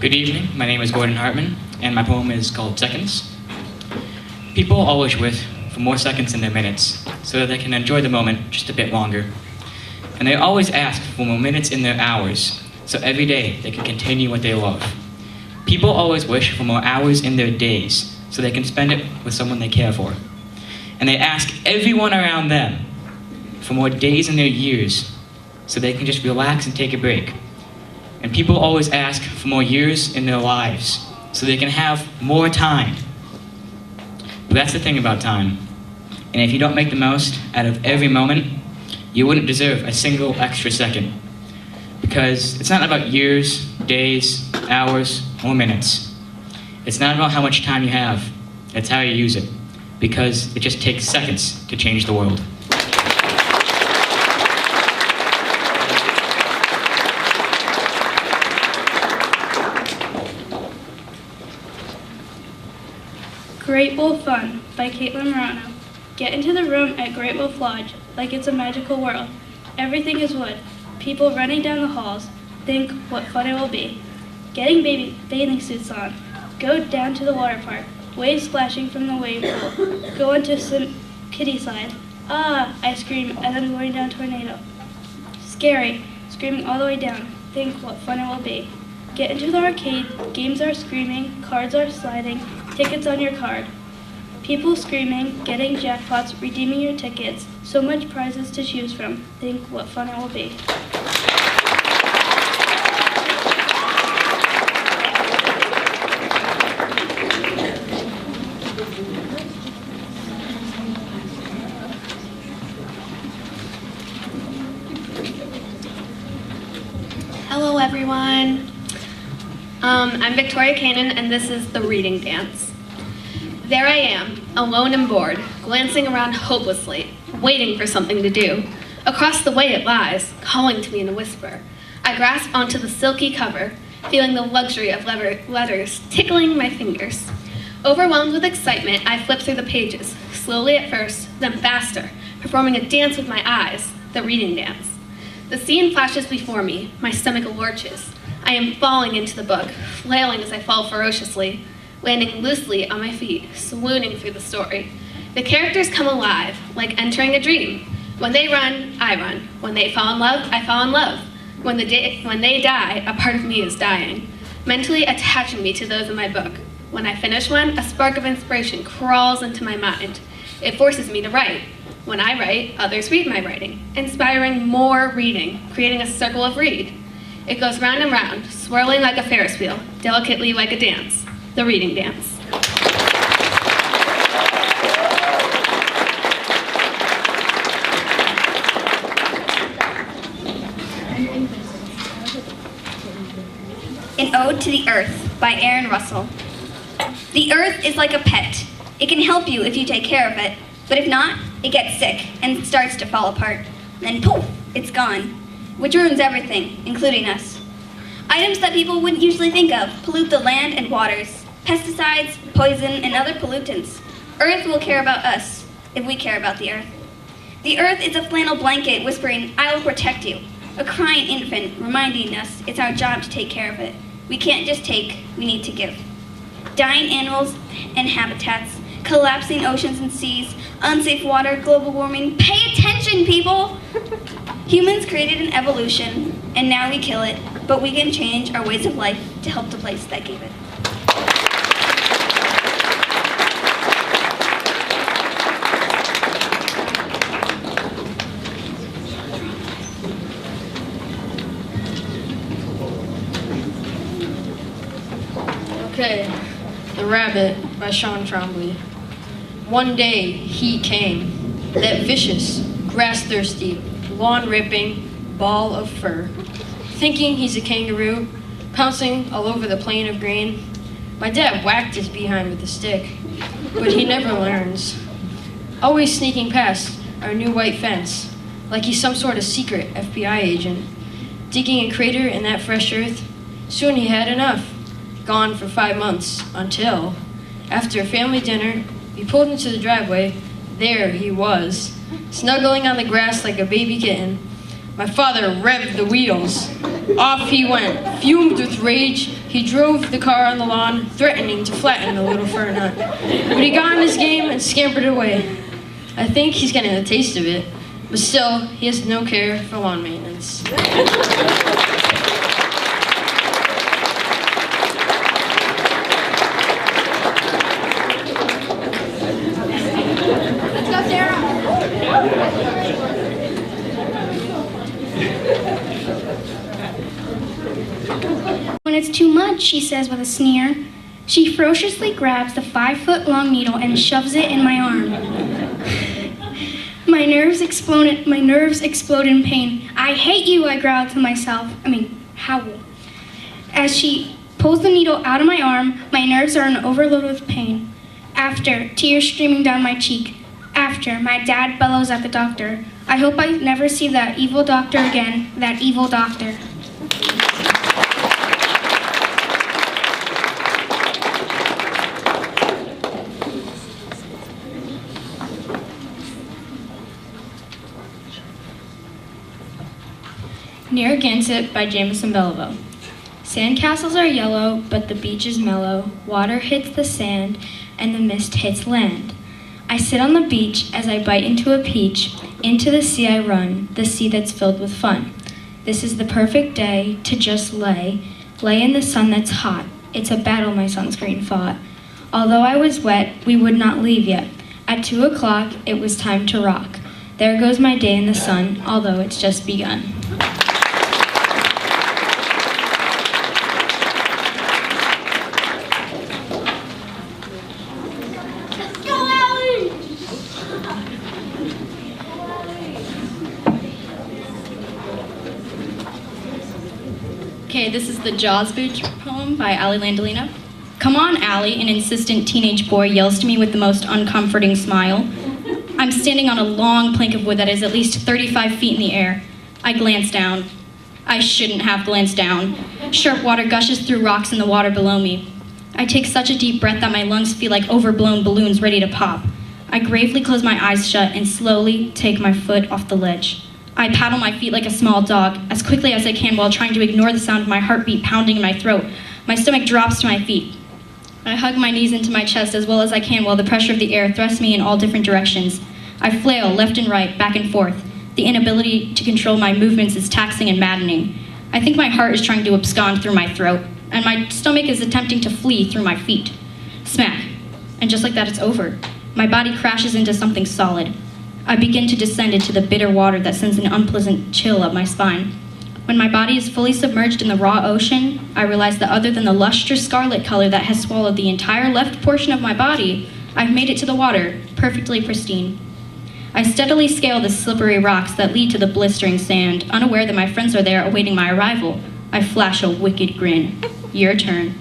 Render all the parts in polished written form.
Good evening, my name is Gordon Hartman, and my poem is called Seconds. People always wish for more seconds in their minutes, so that they can enjoy the moment just a bit longer. And they always ask for more minutes in their hours, so every day they can continue what they love. People always wish for more hours in their days, so they can spend it with someone they care for. And they ask everyone around them for more days in their years, so they can just relax and take a break. And people always ask for more years in their lives, so they can have more time. But that's the thing about time. And if you don't make the most out of every moment, you wouldn't deserve a single extra second. Because it's not about years, days, hours, or minutes. It's not about how much time you have, it's how you use it. Because it just takes seconds to change the world. Great Wolf Fun by Caitlin Morano. Get into the room at Great Wolf Lodge like it's a magical world. Everything is wood. People running down the halls. Think what fun it will be. Getting bathing suits on. Go down to the water park. Waves splashing from the wave pool. Go into some kiddie slide. Ah, I scream as I'm going down tornado. Scary, screaming all the way down. Think what fun it will be. Get into the arcade. Games are screaming. Cards are sliding. Tickets on your card. People screaming, getting jackpots, redeeming your tickets. So much prizes to choose from. Think what fun it will be. Hello everyone. I'm Victoria Cannon, and this is The Reading Dance. There I am, alone and bored, glancing around hopelessly, waiting for something to do. Across the way it lies, calling to me in a whisper. I grasp onto the silky cover, feeling the luxury of letters tickling my fingers. Overwhelmed with excitement, I flip through the pages, slowly at first, then faster, performing a dance with my eyes, the reading dance. The scene flashes before me, my stomach lurches. I am falling into the book, flailing as I fall ferociously, landing loosely on my feet, swooning through the story. The characters come alive, like entering a dream. When they run, I run. When they fall in love, I fall in love. When they die, a part of me is dying, mentally attaching me to those in my book. When I finish one, a spark of inspiration crawls into my mind. It forces me to write. When I write, others read my writing, inspiring more reading, creating a circle of read. It goes round and round, swirling like a Ferris wheel, delicately like a dance, the reading dance. An Ode to the Earth by Aaron Russell. The earth is like a pet. It can help you if you take care of it, but if not, it gets sick and starts to fall apart. Then poof, it's gone, which ruins everything, including us. Items that people wouldn't usually think of pollute the land and waters. Pesticides, poison, and other pollutants. Earth will care about us if we care about the earth. The earth is a flannel blanket whispering, "I will protect you." A crying infant reminding us it's our job to take care of it. We can't just take, we need to give. Dying animals and habitats, collapsing oceans and seas, unsafe water, global warming. Pay attention, people! Humans created an evolution, and now we kill it, but we can change our ways of life to help the place that gave it. Okay, The Rabbit by Sean Trombley. One day he came, that vicious, grass-thirsty, lawn-ripping ball of fur. Thinking he's a kangaroo, pouncing all over the plain of green. My dad whacked his behind with a stick, but he never learns. Always sneaking past our new white fence, like he's some sort of secret FBI agent. Digging a crater in that fresh earth, soon he had enough. Gone for 5 months, until, after a family dinner, we pulled into the driveway. There he was, snuggling on the grass like a baby kitten. My father revved the wheels. Off he went, fumed with rage. He drove the car on the lawn, threatening to flatten the little fern hut. But he got in his game and scampered away. I think he's getting a taste of it, but still, he has no care for lawn maintenance. When it's too much, she says with a sneer. She ferociously grabs the 5-foot-long needle and shoves it in my arm. My nerves explode in pain. I hate you, I growl to myself. Howl. As she pulls the needle out of my arm, my nerves are in overload with pain. After, tears streaming down my cheek. After, my dad bellows at the doctor. I hope I never see that evil doctor again, that evil doctor. Narragansett by Jamison Belleville. Sandcastles are yellow, but the beach is mellow. Water hits the sand, and the mist hits land. I sit on the beach as I bite into a peach. Into the sea I run, the sea that's filled with fun. This is the perfect day to just lay in the sun that's hot. It's a battle my sunscreen fought. Although I was wet, we would not leave yet. At 2 o'clock, it was time to rock. There goes my day in the sun, although it's just begun. Okay, this is the Jaws Booch poem by Ali Landolina. Come on, Allie, an insistent teenage boy yells to me with the most uncomforting smile. I'm standing on a long plank of wood that is at least 35 feet in the air. I glance down. I shouldn't have glanced down. Sharp water gushes through rocks in the water below me. I take such a deep breath that my lungs feel like overblown balloons ready to pop. I gravely close my eyes shut and slowly take my foot off the ledge. I paddle my feet like a small dog, as quickly as I can while trying to ignore the sound of my heartbeat pounding in my throat. My stomach drops to my feet. I hug my knees into my chest as well as I can while the pressure of the air thrusts me in all different directions. I flail left and right, back and forth. The inability to control my movements is taxing and maddening. I think my heart is trying to abscond through my throat, and my stomach is attempting to flee through my feet. Smack. And just like that, it's over. My body crashes into something solid. I begin to descend into the bitter water that sends an unpleasant chill up my spine. When my body is fully submerged in the raw ocean, I realize that other than the lustrous scarlet color that has swallowed the entire left portion of my body, I've made it to the water, perfectly pristine. I steadily scale the slippery rocks that lead to the blistering sand, unaware that my friends are there awaiting my arrival. I flash a wicked grin. Your turn.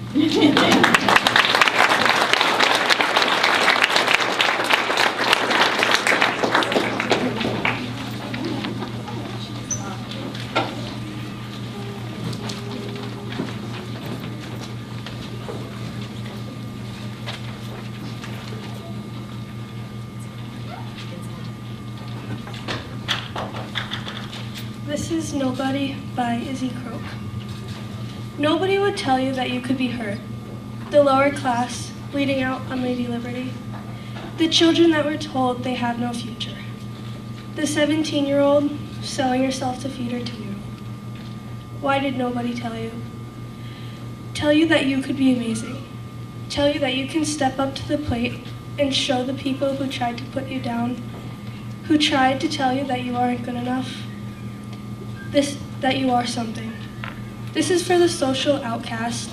This is Nobody by Izzy Croak. Nobody would tell you that you could be hurt. The lower class, bleeding out on Lady Liberty. The children that were told they have no future. The 17-year-old selling herself to feed her 2-year-old. Why did nobody tell you? Tell you that you could be amazing. Tell you that you can step up to the plate and show the people who tried to put you down, who tried to tell you that you aren't good enough, that you are something. This is for the social outcast,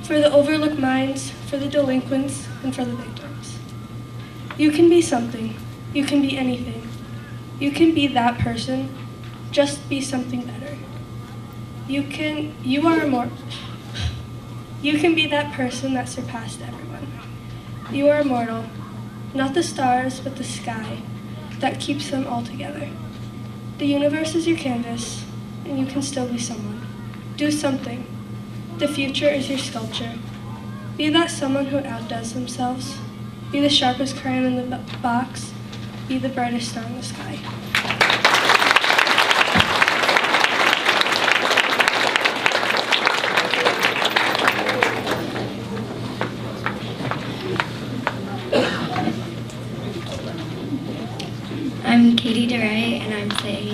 for the overlooked minds, for the delinquents, and for the victims. You can be something. You can be anything. You can be that person. Just be something better. You can be that person that surpassed everyone. You are immortal. Not the stars, but the sky that keeps them all together. The universe is your canvas, and you can still be someone. Do something. The future is your sculpture. Be that someone who outdoes themselves. Be the sharpest crayon in the box. Be the brightest star in the sky.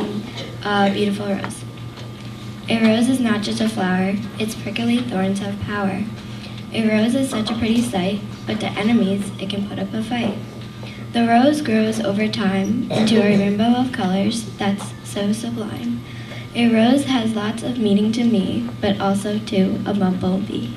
seeing a beautiful rose. A rose is not just a flower, its prickly thorns have power. A rose is such a pretty sight, but to enemies it can put up a fight. The rose grows over time into a rainbow of colors that's so sublime. A rose has lots of meaning to me, but also to a bumblebee.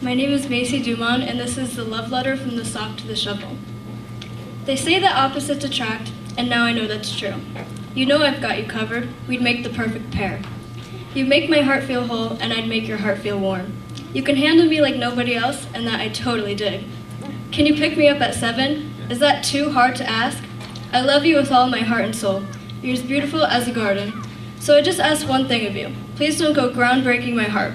My name is Macy Dumont, and this is the love letter from the sock to the shovel. They say that opposites attract, and now I know that's true. You know I've got you covered. We'd make the perfect pair. You make my heart feel whole, and I'd make your heart feel warm. You can handle me like nobody else, and that I totally dig. Can you pick me up at 7? Is that too hard to ask? I love you with all my heart and soul. You're as beautiful as a garden. So I just ask one thing of you. Please don't go groundbreaking my heart.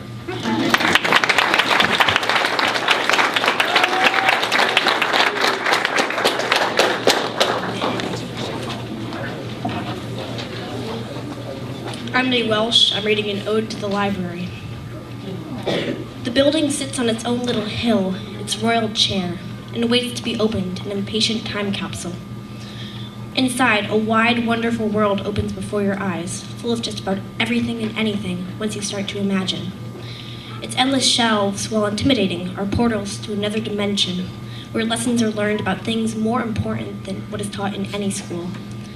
I'm Nate Welsh. I'm reading an ode to the library. The building sits on its own little hill, its royal chair, and waits to be opened, an impatient time capsule. Inside, a wide, wonderful world opens before your eyes, full of just about everything and anything once you start to imagine. Its endless shelves, while intimidating, are portals to another dimension, where lessons are learned about things more important than what is taught in any school,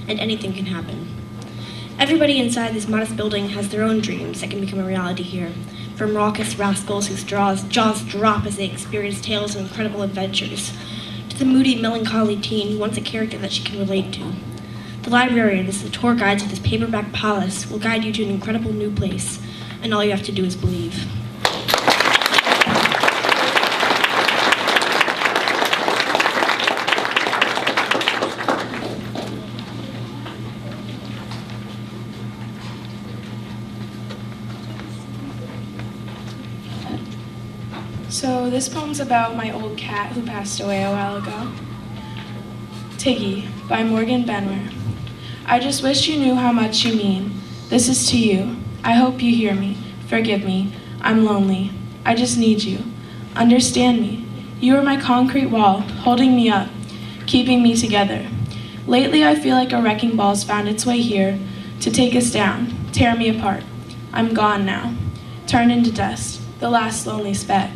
and anything can happen. Everybody inside this modest building has their own dreams that can become a reality here, from raucous rascals whose jaws drop as they experience tales of incredible adventures, to the moody, melancholy teen who wants a character that she can relate to. The librarian, as the tour guide to this paperback palace, will guide you to an incredible new place, and all you have to do is believe. So this poem's about my old cat who passed away a while ago. Tiggy, by Morgan Benwer. I just wish you knew how much you mean. This is to you. I hope you hear me. Forgive me. I'm lonely. I just need you. Understand me. You are my concrete wall, holding me up, keeping me together. Lately I feel like a wrecking ball's found its way here to take us down, tear me apart. I'm gone now, turned into dust, the last lonely speck,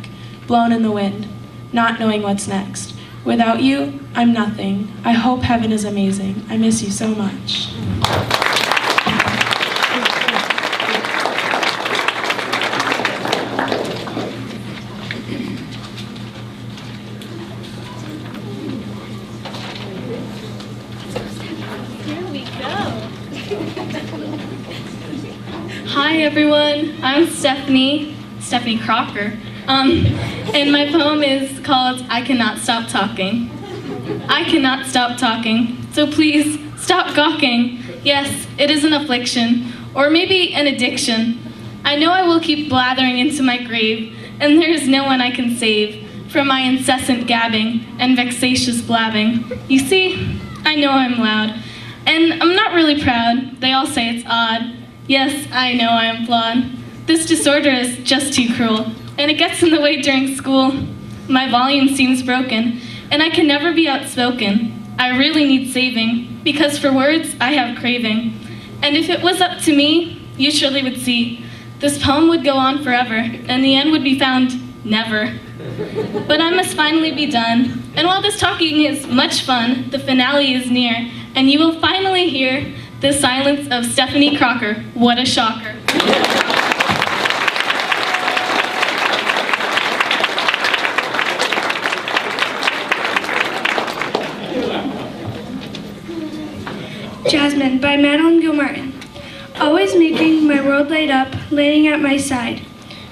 blown in the wind, not knowing what's next. Without you, I'm nothing. I hope heaven is amazing. I miss you so much. Hi everyone, I'm Stephanie Crocker, and my poem is called I Cannot Stop Talking. I cannot stop talking, so please stop gawking. Yes, it is an affliction, or maybe an addiction. I know I will keep blathering into my grave, and there is no one I can save from my incessant gabbing and vexatious blabbing. You see, I know I'm loud, and I'm not really proud. They all say it's odd. Yes, I know I am flawed. This disorder is just too cruel, and it gets in the way during school. My volume seems broken, and I can never be outspoken. I really need saving, because for words I have craving. And if it was up to me, you surely would see, this poem would go on forever, and the end would be found never. But I must finally be done, and while this talking is much fun, the finale is near, and you will finally hear the silence of Stephanie Crocker. What a shocker. Jasmine by Madeline Gilmartin. Always making my world light up, laying at my side.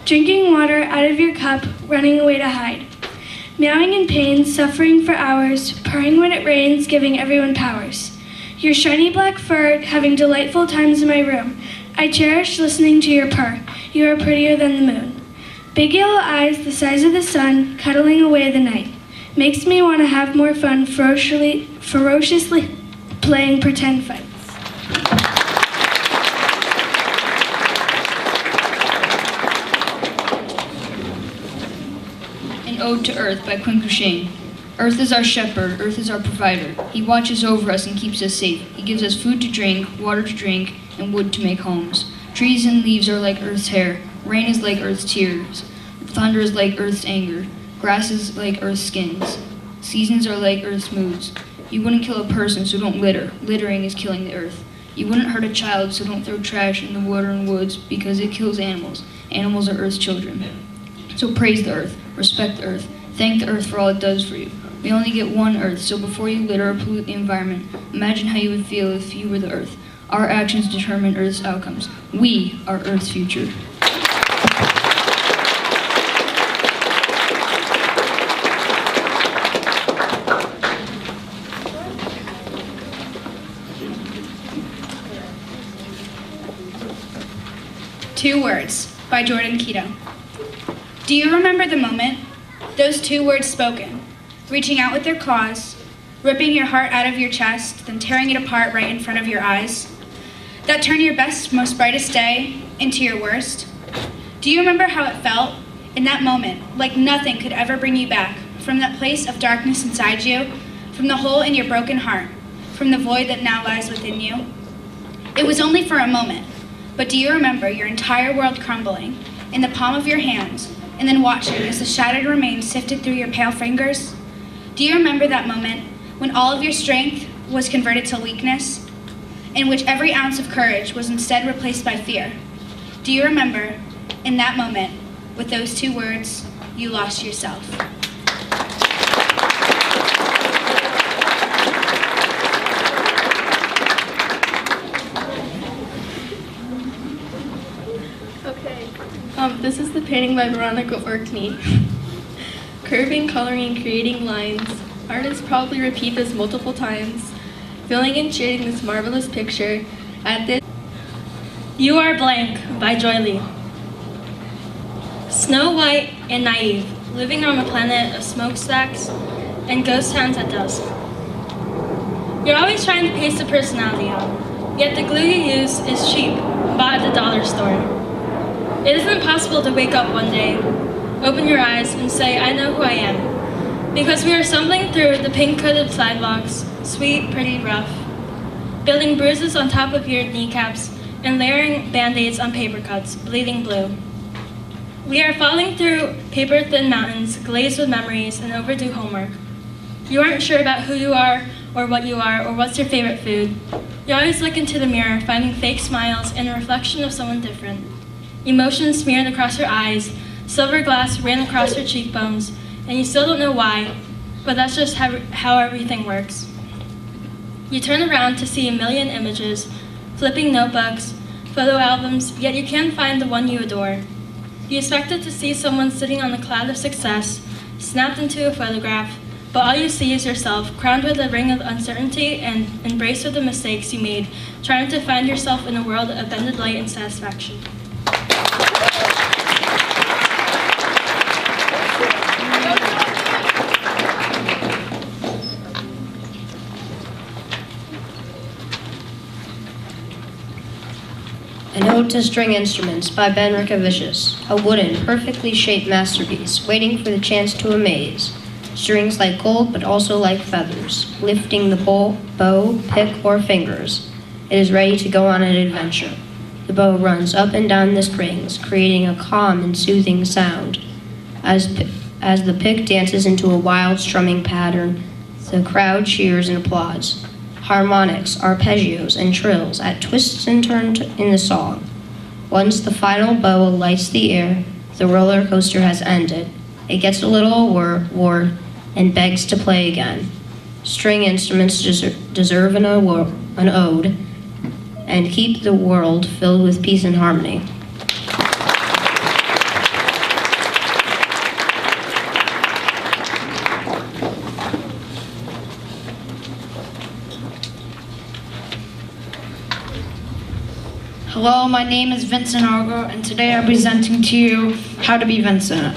Drinking water out of your cup, running away to hide. Meowing in pain, suffering for hours, purring when it rains, giving everyone powers. Your shiny black fur, having delightful times in my room. I cherish listening to your purr. You are prettier than the moon. Big yellow eyes, the size of the sun, cuddling away the night. Makes me want to have more fun ferociously playing pretend fights. An Ode to Earth by Quincushion. Earth is our shepherd, Earth is our provider. He watches over us and keeps us safe. He gives us food to drink, water to drink, and wood to make homes. Trees and leaves are like Earth's hair. Rain is like Earth's tears. Thunder is like Earth's anger. Grass is like Earth's skins. Seasons are like Earth's moods. You wouldn't kill a person, so don't litter. Littering is killing the Earth. You wouldn't hurt a child, so don't throw trash in the water and woods, because it kills animals. Animals are Earth's children. So praise the Earth. Respect the Earth. Thank the Earth for all it does for you. We only get one Earth, so before you litter or pollute the environment, imagine how you would feel if you were the Earth. Our actions determine Earth's outcomes. We are Earth's future. Two Words by Jordan Keto. Do you remember the moment? Those two words spoken, reaching out with their claws, ripping your heart out of your chest, then tearing it apart right in front of your eyes. That turned your best, most brightest day into your worst. Do you remember how it felt in that moment, like nothing could ever bring you back from that place of darkness inside you, from the hole in your broken heart, from the void that now lies within you? It was only for a moment, but do you remember your entire world crumbling in the palm of your hands, and then watching as the shattered remains sifted through your pale fingers? Do you remember that moment when all of your strength was converted to weakness, in which every ounce of courage was instead replaced by fear? Do you remember, in that moment, with those two words, you lost yourself? This is the painting by Veronica Orkney. Curving, coloring, creating lines. Artists probably repeat this multiple times, filling and shading this marvelous picture at this. You Are Blank by Joy Lee. Snow White and naive, living on a planet of smokestacks and ghost towns at dusk. You're always trying to paste a personality out, yet the glue you use is cheap, bought at the dollar store. It isn't possible to wake up one day, open your eyes, and say, I know who I am. Because we are stumbling through the pink-coated sidewalks, sweet, pretty, rough, building bruises on top of your kneecaps, and layering band-aids on paper cuts, bleeding blue. We are falling through paper-thin mountains, glazed with memories and overdue homework. You aren't sure about who you are, or what you are, or what's your favorite food. You always look into the mirror, finding fake smiles and a reflection of someone different. Emotions smeared across your eyes, silver glass ran across your cheekbones, and you still don't know why, but that's just how everything works. You turn around to see a million images, flipping notebooks, photo albums, yet you can't find the one you adore. You expected to see someone sitting on a cloud of success, snapped into a photograph, but all you see is yourself, crowned with a ring of uncertainty and embraced with the mistakes you made, trying to find yourself in a world of bended light and satisfaction. An Ode to String Instruments by Ben Rickovicius, a wooden, perfectly shaped masterpiece, waiting for the chance to amaze. Strings like gold, but also like feathers, lifting the bow, pick, or fingers. It is ready to go on an adventure. The bow runs up and down the strings, creating a calm and soothing sound. As the pick dances into a wild strumming pattern, the crowd cheers and applauds. Harmonics, arpeggios, and trills add twists and turns in the song. Once the final bow lights the air, the roller coaster has ended. It gets a little bored and begs to play again. String instruments deserve an ode and keep the world filled with peace and harmony. Hello, my name is Vincent Argo, and today I'm presenting to you How to Be Vincent.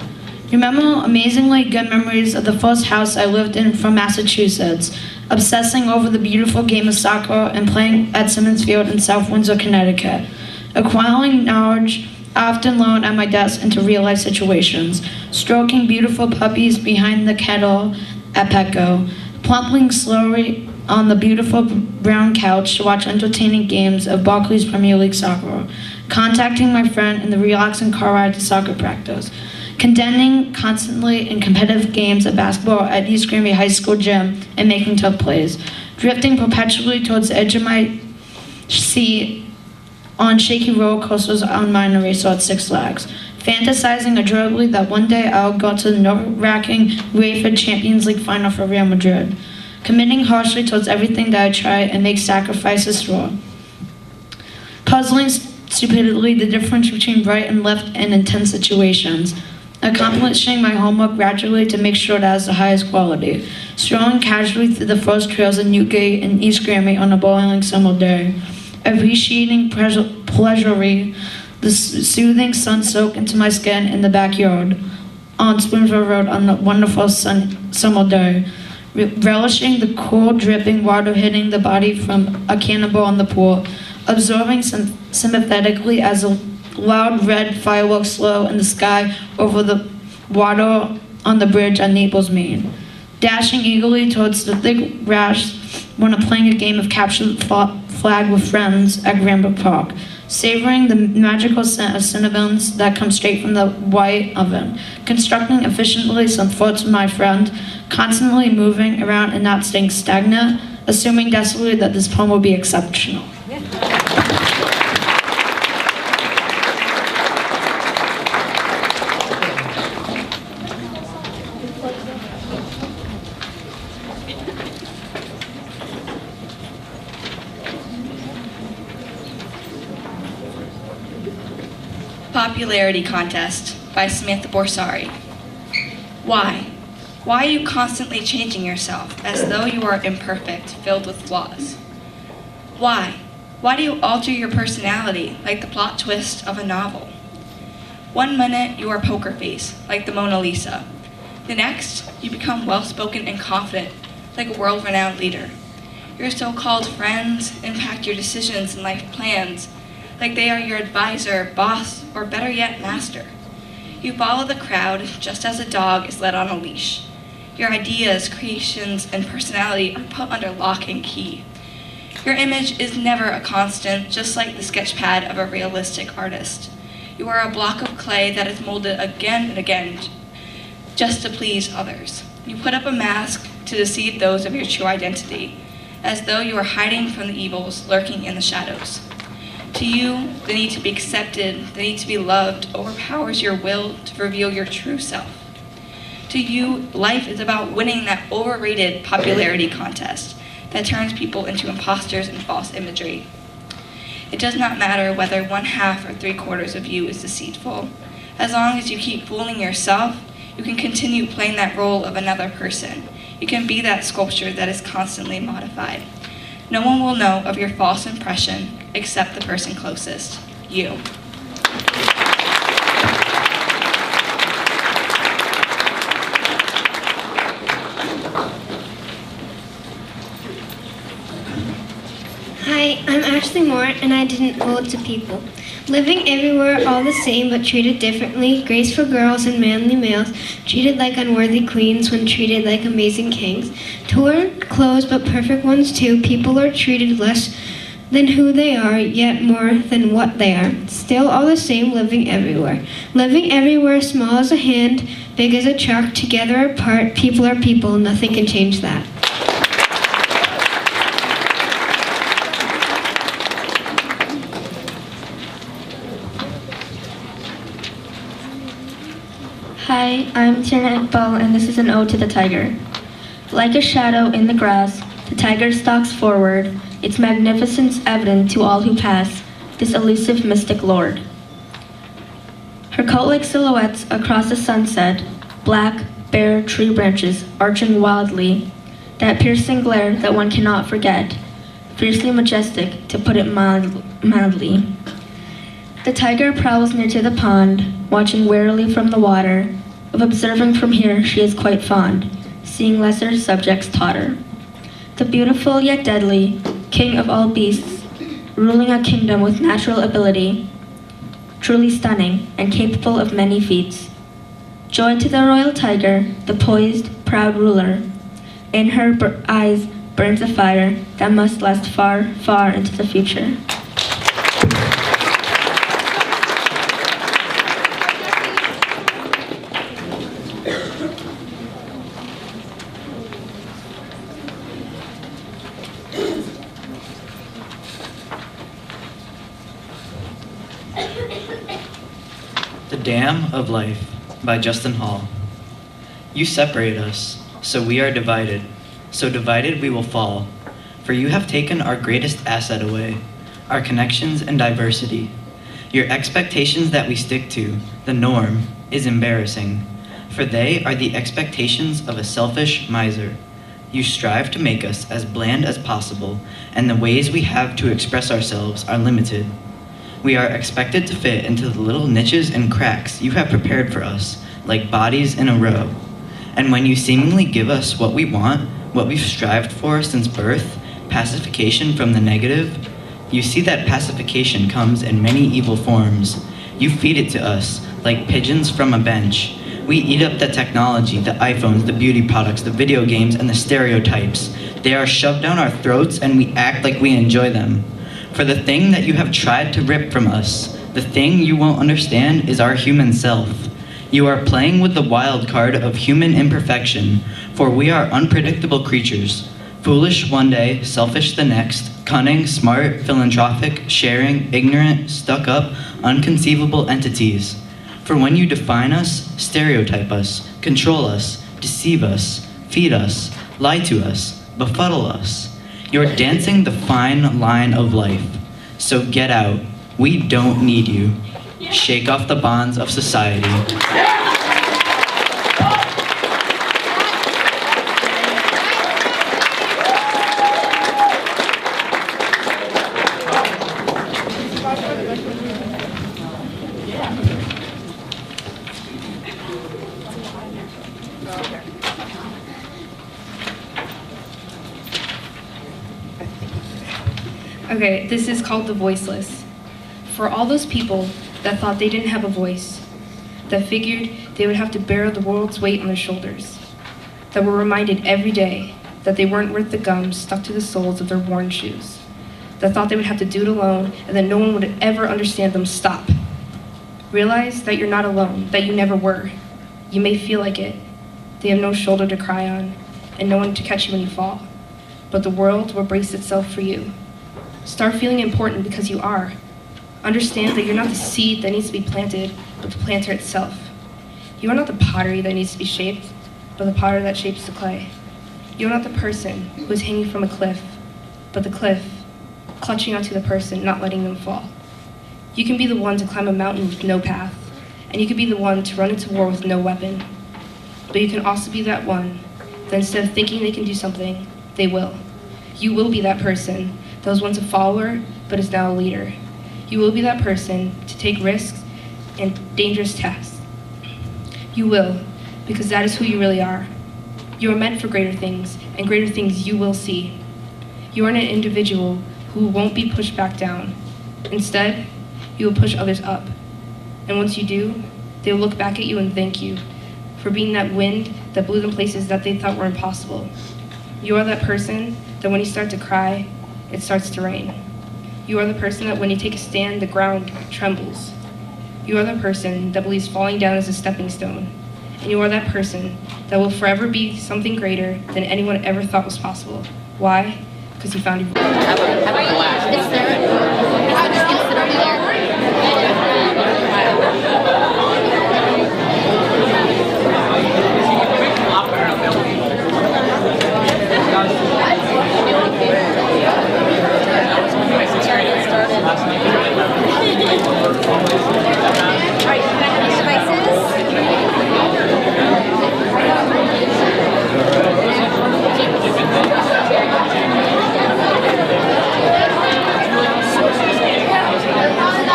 Remember amazingly good memories of the first house I lived in from Massachusetts, obsessing over the beautiful game of soccer and playing at Simmons Field in South Windsor, Connecticut. Acquiring knowledge I often learned at my desk into real-life situations, stroking beautiful puppies behind the kettle at Petco, plumping slowly on the beautiful brown couch to watch entertaining games of Barclays Premier League soccer, contacting my friend in the relaxing car ride to soccer practice, contending constantly in competitive games of basketball at East Granby High School gym and making tough plays, drifting perpetually towards the edge of my seat on shaky roller coasters on minor racer at Six Flags, fantasizing adorably that one day I'll go to the nerve-wracking UEFA Champions League final for Real Madrid, committing harshly towards everything that I try and make sacrifices for, puzzling stupidly the difference between right and left in intense situations, accomplishing my homework gradually to make sure that it's the highest quality, strolling casually through the first trails in Newgate and East Granby on a boiling summer day, appreciating pleasurably the soothing sun soak into my skin in the backyard on Spoonsville Road on a wonderful summer day, relishing the cool dripping water hitting the body from a cannonball in the pool, observing sympathetically as a loud red fireworks slow in the sky over the water on the bridge at Naples, Maine, dashing eagerly towards the thick grass when I'm playing a game of capture the flag with friends at Granbrook Park, savoring the magical scent of cinnamons that come straight from the white oven, constructing efficiently some thoughts with my friend, constantly moving around and not staying stagnant, assuming desperately that this poem will be exceptional. Popularity Contest by Samantha Borsari. Why? Why are you constantly changing yourself as though you are imperfect, filled with flaws? Why? Why do you alter your personality like the plot twist of a novel? 1 minute you are poker face, like the Mona Lisa. The next, you become well-spoken and confident, like a world-renowned leader. Your so-called friends impact your decisions and life plans, like they are your advisor, boss, or better yet, master. You follow the crowd just as a dog is led on a leash. Your ideas, creations, and personality are put under lock and key. Your image is never a constant, just like the sketch pad of a realistic artist. You are a block of clay that is molded again and again just to please others. You put up a mask to deceive those of your true identity, as though you are hiding from the evils lurking in the shadows. To you, the need to be accepted, the need to be loved, overpowers your will to reveal your true self. To you, life is about winning that overrated popularity contest that turns people into imposters and false imagery. It does not matter whether 1/2 or 3/4 of you is deceitful. As long as you keep fooling yourself, you can continue playing that role of another person. You can be that sculpture that is constantly modified. No one will know of your false impression except the person closest, you. Hi, I'm Ashley Moore, and I didn't owe it to people. Living everywhere, all the same, but treated differently. Graceful girls and manly males, treated like unworthy queens when treated like amazing kings. Torn clothes, but perfect ones too. People are treated less than who they are, yet more than what they are. Still all the same, living everywhere. Living everywhere, small as a hand, big as a truck, together apart. People are people, nothing can change that. Hi, I'm Tina Iqbal, and this is an ode to the tiger. Like a shadow in the grass, the tiger stalks forward, its magnificence evident to all who pass, this elusive mystic lord. Her coat-like silhouettes across the sunset, black, bare tree branches arching wildly, that piercing glare that one cannot forget, fiercely majestic, to put it mildly. The tiger prowls near to the pond, watching warily from the water, Of observing from here she is quite fond, seeing lesser subjects totter. The beautiful yet deadly, king of all beasts, ruling a kingdom with natural ability, truly stunning and capable of many feats. Joy to the royal tiger, the poised, proud ruler. In her eyes burns a fire that must last far, far into the future. The Dam of Life by Justin Hall. You separate us, so we are divided. So divided we will fall. For you have taken our greatest asset away, our connections and diversity. Your expectations that we stick to, the norm, is embarrassing. For they are the expectations of a selfish miser. You strive to make us as bland as possible, and the ways we have to express ourselves are limited. We are expected to fit into the little niches and cracks you have prepared for us, like bodies in a row. And when you seemingly give us what we want, what we've strived for since birth, pacification from the negative, you see that pacification comes in many evil forms. You feed it to us, like pigeons from a bench. We eat up the technology, the iPhones, the beauty products, the video games, and the stereotypes. They are shoved down our throats and we act like we enjoy them. For the thing that you have tried to rip from us, the thing you won't understand, is our human self. You are playing with the wild card of human imperfection, for we are unpredictable creatures. Foolish one day, selfish the next, cunning, smart, philanthropic, sharing, ignorant, stuck up, unconceivable entities. For when you define us, stereotype us, control us, deceive us, feed us, lie to us, befuddle us, you're dancing the fine line of life. So get out. We don't need you. Shake off the bonds of society. Okay, this is called The Voiceless. For all those people that thought they didn't have a voice, that figured they would have to bear the world's weight on their shoulders, that were reminded every day that they weren't worth the gums stuck to the soles of their worn shoes, that thought they would have to do it alone and that no one would ever understand them, stop. Realize that you're not alone, that you never were. You may feel like it. They have no shoulder to cry on and no one to catch you when you fall. But the world will brace itself for you. Start feeling important because you are. Understand that you're not the seed that needs to be planted, but the planter itself. You are not the pottery that needs to be shaped, but the potter that shapes the clay. You are not the person who is hanging from a cliff, but the cliff clutching onto the person, not letting them fall. You can be the one to climb a mountain with no path, and you can be the one to run into war with no weapon. But you can also be that one that instead of thinking they can do something, they will. You will be that person that was once a follower, but is now a leader. You will be that person to take risks and dangerous tasks. You will, because that is who you really are. You are meant for greater things, and greater things you will see. You are an individual who won't be pushed back down. Instead, you will push others up. And once you do, they will look back at you and thank you for being that wind that blew them places that they thought were impossible. You are that person that when you start to cry, it starts to rain. You are the person that when you take a stand, the ground trembles. You are the person that believes falling down is a stepping stone. And you are that person that will forever be something greater than anyone ever thought was possible. Why? Because you found your Devices.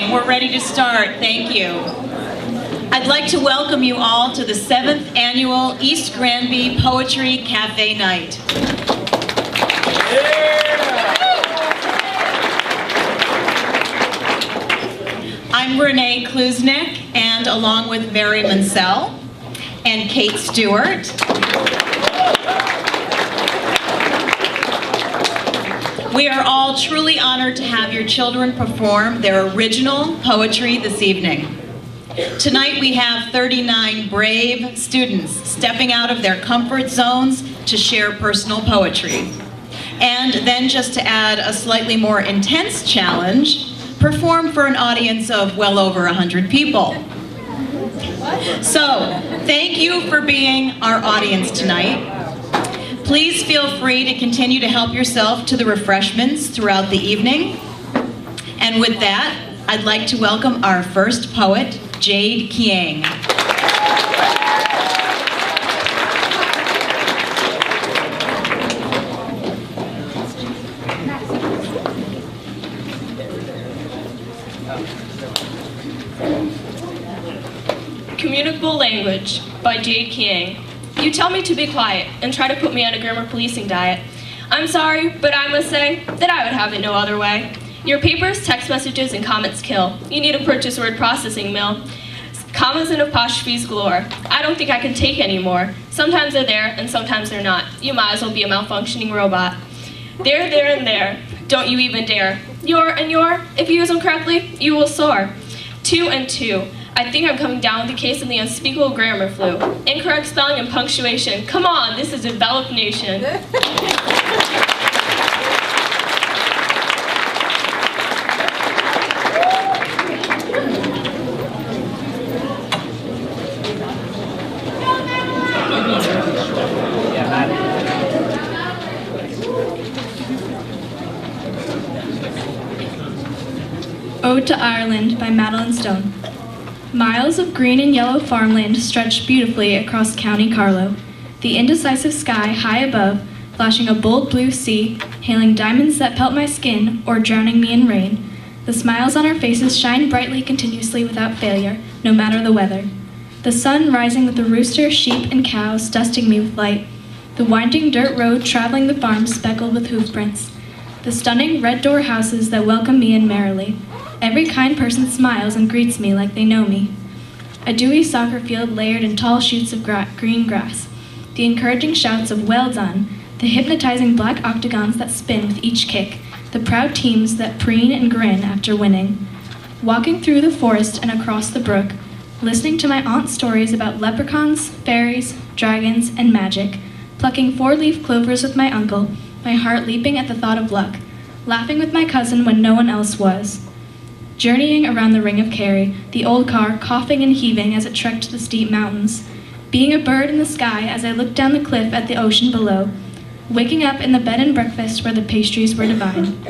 Okay, we're ready to start. Thank you. I'd like to welcome you all to the 7th Annual East Granby Poetry Cafe Night. I'm Renee Klusnick, and along with Mary Mansell and Kate Stewart, we are all truly honored to have your children perform their original poetry this evening. Tonight we have 39 brave students stepping out of their comfort zones to share personal poetry. And then, just to add a slightly more intense challenge, perform for an audience of well over 100 people. So, thank you for being our audience tonight. Please feel free to continue to help yourself to the refreshments throughout the evening. And with that, I'd like to welcome our first poet, Jade Kiang. Communicable Language by Jade Kiang. You tell me to be quiet and try to put me on a grammar policing diet. I'm sorry, but I must say that I would have it no other way. Your papers, text messages, and comments kill. You need a purchase word processing mill. Commas and apostrophes galore. I don't think I can take any more. Sometimes they're there, and sometimes they're not. You might as well be a malfunctioning robot. There, and there. Don't you even dare. Your and your, if you use them correctly, you will soar. 2 and 2. I think I'm coming down with a case of the unspeakable grammar flu. Incorrect spelling and punctuation. Come on, this is a developed nation. Ode to Ireland by Madeline Stone. Miles of green and yellow farmland stretched beautifully across County Carlow. The indecisive sky high above, flashing a bold blue sea, hailing diamonds that pelt my skin or drowning me in rain. The smiles on our faces shine brightly continuously without failure, no matter the weather. The sun rising with the rooster, sheep, and cows dusting me with light. The winding dirt road traveling the farm speckled with hoofprints. The stunning red door houses that welcome me in merrily. Every kind person smiles and greets me like they know me. A dewy soccer field layered in tall shoots of green grass. The encouraging shouts of "well done," the hypnotizing black octagons that spin with each kick, the proud teams that preen and grin after winning. Walking through the forest and across the brook, listening to my aunt's stories about leprechauns, fairies, dragons, and magic, plucking 4-leaf clovers with my uncle, my heart leaping at the thought of luck, laughing with my cousin when no one else was. Journeying around the Ring of Kerry, the old car coughing and heaving as it trekked the steep mountains. Being a bird in the sky as I looked down the cliff at the ocean below. Waking up in the bed and breakfast where the pastries were divine.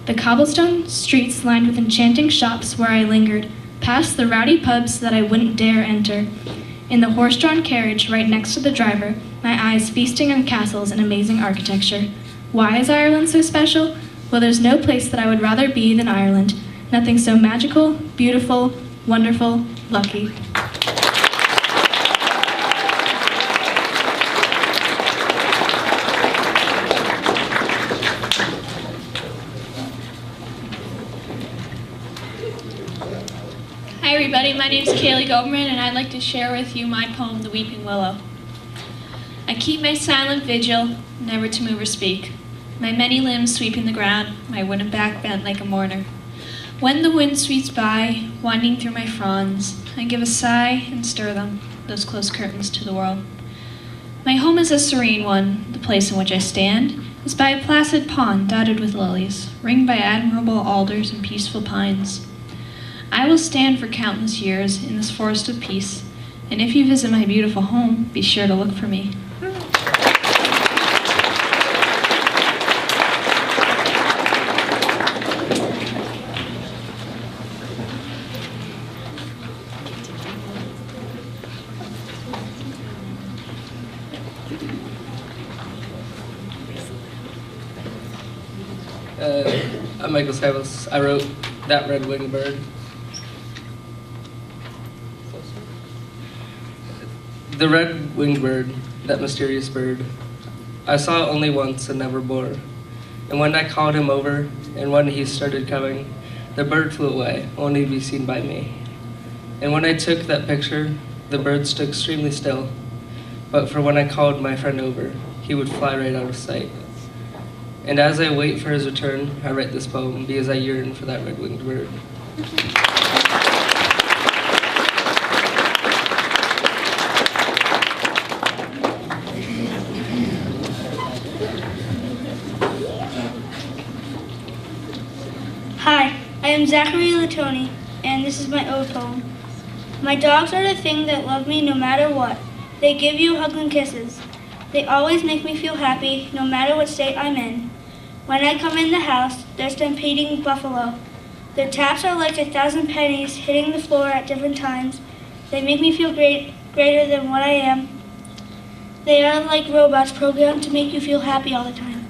The cobblestone streets lined with enchanting shops where I lingered, past the rowdy pubs that I wouldn't dare enter. In the horse-drawn carriage right next to the driver, my eyes feasting on castles and amazing architecture. Why is Ireland so special? Well, there's no place that I would rather be than Ireland. Nothing so magical, beautiful, wonderful, lucky. Hi everybody, my name is Kaylee Goberman and I'd like to share with you my poem, The Weeping Willow. I keep my silent vigil, never to move or speak. My many limbs sweeping the ground, my wooden back bent like a mourner. When the wind sweeps by, winding through my fronds, I give a sigh and stir them, those close curtains to the world. My home is a serene one, the place in which I stand is by a placid pond dotted with lilies, ringed by admirable alders and peaceful pines. I will stand for countless years in this forest of peace, and if you visit my beautiful home, be sure to look for me. I'm Michael Silas. I wrote That Red-Winged Bird. The red-winged bird, that mysterious bird, I saw it only once and never more. And when I called him over, and when he started coming, the bird flew away, only to be seen by me. And when I took that picture, the bird stood extremely still. But for when I called my friend over, he would fly right out of sight. And as I wait for his return, I write this poem because I yearn for that red-winged bird. Hi, I am Zachary Latoni, and this is my ode poem. My dogs are the thing that love me no matter what. They give you hugs and kisses. They always make me feel happy no matter what state I'm in. When I come in the house, they're stampeding buffalo. Their taps are like 1,000 pennies hitting the floor at different times. They make me feel greater than what I am. They are like robots programmed to make you feel happy all the time.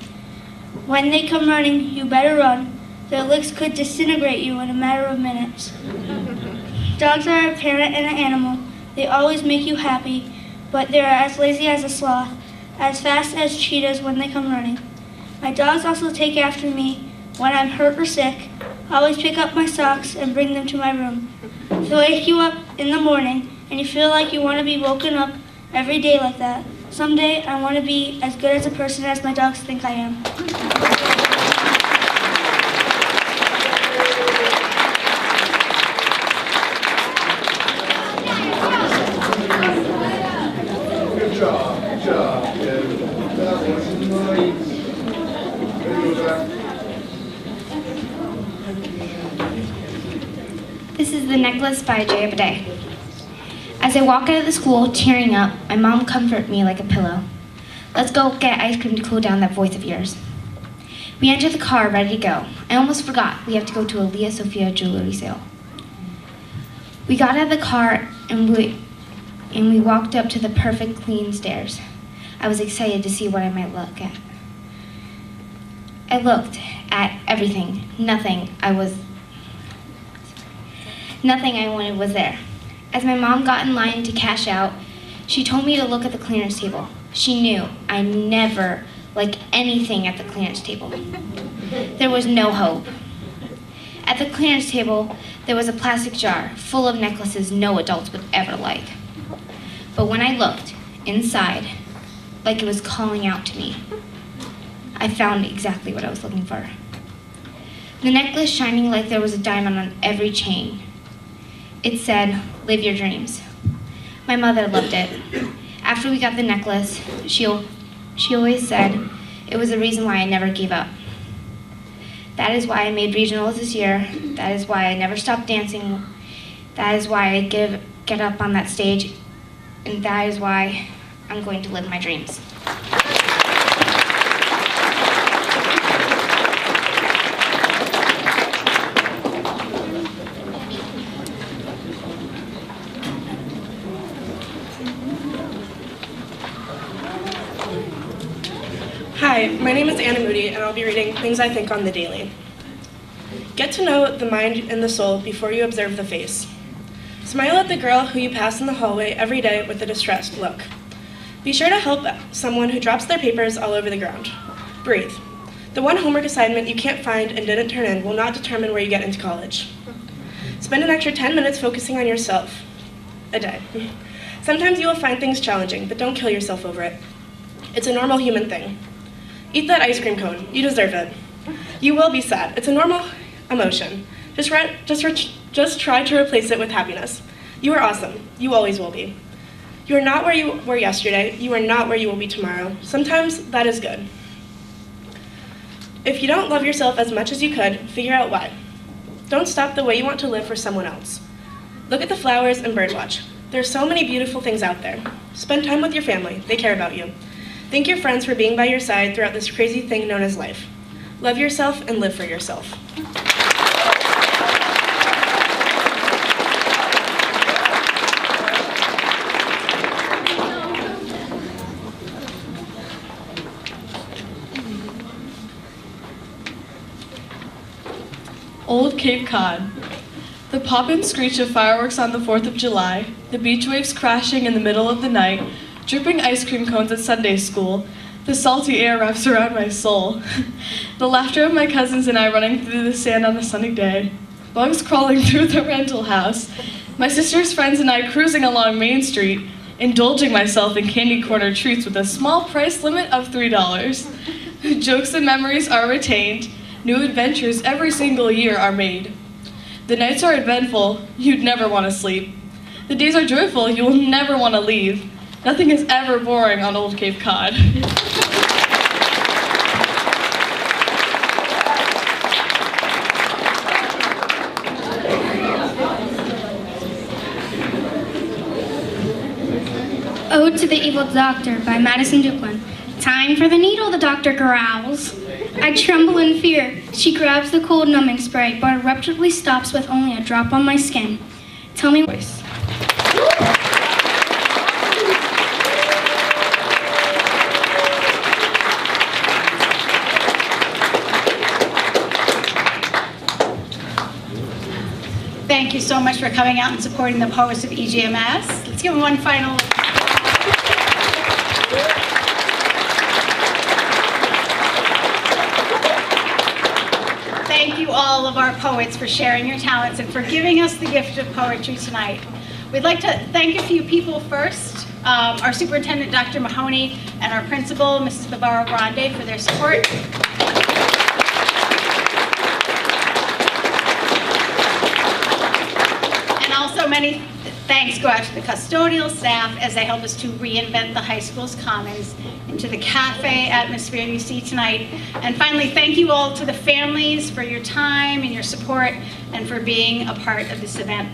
When they come running, you better run. Their licks could disintegrate you in a matter of minutes. Dogs are a parent and an animal. They always make you happy, but they're as lazy as a sloth, as fast as cheetahs when they come running. My dogs also take after me when I'm hurt or sick. I always pick up my socks and bring them to my room. They wake you up in the morning, and you feel like you want to be woken up every day like that. Someday, I want to be as good as a person as my dogs think I am. This is The Necklace by J. Bidet. As I walk out of the school, tearing up, my mom comforts me like a pillow. Let's go get ice cream to cool down that voice of yours. We enter the car, ready to go. I almost forgot we have to go to a Leah Sophia jewelry sale. We got out of the car and we walked up to the perfect clean stairs. I was excited to see what I might look at. I looked at everything. Nothing I wanted was there. As my mom got in line to cash out, she told me to look at the clearance table. She knew I never liked anything at the clearance table. There was no hope. At the clearance table, there was a plastic jar full of necklaces no adults would ever like. But when I looked inside, like it was calling out to me, I found exactly what I was looking for. The necklace shining like there was a diamond on every chain. It said, "Live your dreams." My mother loved it. After we got the necklace, she always said it was the reason why I never gave up. That is why I made regionals this year. That is why I never stopped dancing. That is why I get up on that stage. And that is why I'm going to live my dreams. Hi, my name is Anna Moody, and I'll be reading Things I Think on the Daily. Get to know the mind and the soul before you observe the face. Smile at the girl who you pass in the hallway every day with a distressed look. Be sure to help someone who drops their papers all over the ground. Breathe. The one homework assignment you can't find and didn't turn in will not determine where you get into college. Spend an extra 10 minutes focusing on yourself a day. Sometimes you will find things challenging, but don't kill yourself over it. It's a normal human thing. Eat that ice cream cone. You deserve it. You will be sad. It's a normal emotion. Just try to replace it with happiness. You are awesome. You always will be. You are not where you were yesterday. You are not where you will be tomorrow. Sometimes that is good. If you don't love yourself as much as you could, figure out why. Don't stop the way you want to live for someone else. Look at the flowers and birdwatch. There are so many beautiful things out there. Spend time with your family. They care about you. Thank your friends for being by your side throughout this crazy thing known as life. Love yourself and live for yourself. Old Cape Cod. The pop and screech of fireworks on the 4th of July, the beach waves crashing in the middle of the night, dripping ice cream cones at Sunday school. The salty air wraps around my soul. The laughter of my cousins and I running through the sand on a sunny day. Bugs crawling through the rental house. My sister's friends and I cruising along Main Street, indulging myself in candy corner treats with a small price limit of $3. Jokes and memories are retained. New adventures every single year are made. The nights are eventful, you'd never want to sleep. The days are joyful, you will never want to leave. Nothing is ever boring on Old Cape Cod. Ode to the Evil Doctor by Madison Duplin. Time for the needle, the doctor growls. I tremble in fear. She grabs the cold numbing spray, but abruptly stops with only a drop on my skin. Tell me voice. Thank you so much for coming out and supporting the poets of EGMS. Let's give them one final. Thank you all of our poets for sharing your talents and for giving us the gift of poetry tonight. We'd like to thank a few people first. Our superintendent, Dr. Mahoney, and our principal, Mrs. Bavaro Grande, for their support. And also many thanks go out to the custodial staff as they help us to reinvent the high school's commons into the cafe atmosphere you see tonight. And finally, thank you all to the families for your time and your support and for being a part of this event.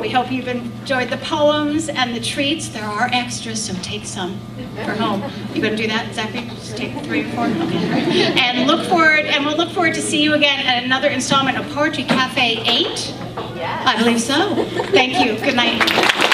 We hope you've enjoyed the poems and the treats. There are extras, so take some for home. You gonna do that, Zachary? Just take 3 or 4? Okay. And we'll look forward to see you again at another installment of Poetry Cafe 8. I believe so. Thank you. Good night.